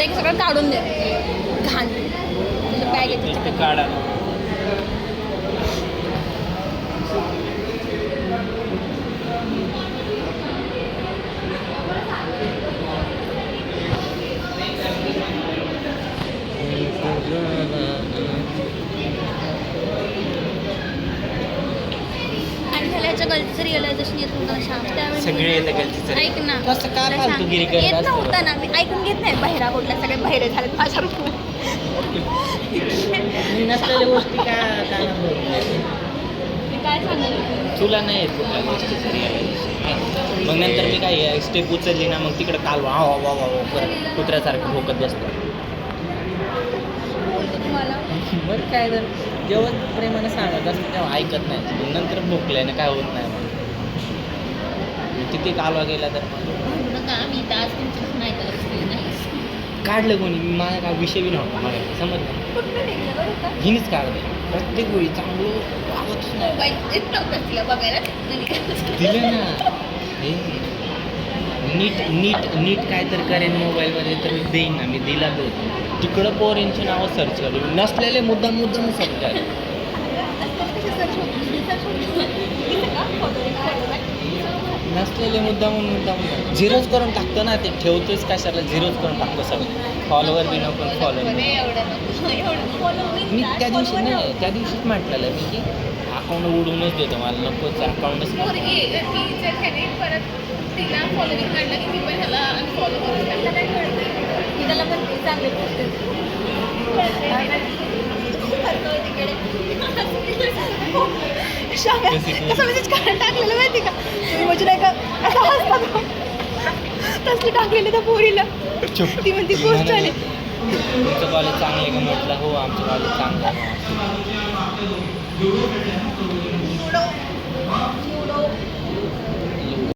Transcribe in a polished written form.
ते सगळं काढून दे घाण बॅग येते काढा आणि ह्याच्या गलतीचं रिअलायझेशन येत होतं शाम त्यावेळी सगळे येतं गलतीचं. ऐक ना कसं काय तुला फालतूगिरी सांग, करत येत असतो? नव्हतं ना मी ऐकून घेत नाही बहिरा कुठल्या सगळे बहिरे झालेत माझ्या नसलेल्या गोष्टी काय मी काय सांगेल तुला नाही येत कुठल्या गोष्टीचं realization. मग नंतर मी काय स्टेप उचलली ना मग तिकडं काल वा वा वा वा परत कुत्र्यासारखं भोकत बसतो. बोलतो तुम्हाला बरं काय तर जेव्हा प्रेमानं सांगत असतं तेव्हा ऐकत नाही मग नंतर भोकल्यानं काय होत नाही मग किती कालवा गेला तर नका आम्ही इथं आज तुमचं नाही करत नाही काढलं कोणी माझा काय विषय बी नव्हता मला समजलं कुठलं निघलं बरं का हिनीच काढलं प्रत्येक वेळी चांगलं वागतच नाही मोबाईल येत नव्हतं तिला बघायला दिलं ना हे नीट नीट नीट काय तर करेन मोबाईलमध्ये तर देईन ना मी दिला तो तिकडं पोरींची नावं सर्च करू नसलेले मुद्दाम सर्च करेन नसलेले मुद्दाम झिरोच करून टाकतो ना ते ठेवतोच कशाला झिरोच करून टाकतो सगळं फॉलोवर बी नको फॉलोवर मी त्या दिवशी नाही त्या दिवशीच म्हटलेलं मी की अकाउंट उडूनच देतो मला नकोच अकाउंटच परत तिला फॉलोविंग काढलं की मी पण ह्याला अनफॉलो करून टाकलं काय कळतं मी त्याला म्हणते चांगले पोस्ट कसं मेसेज काढून टाकलेलं माहिती का तुम्ही म्हणजे नाही का असं हसतात तसली टाकलेलं त्या पोरीला ती म्हणते पोस्ट आली तुमचं कॉलेज चांगलं आहे का म्हटलं हो आमचं कॉलेज चांगलं आहे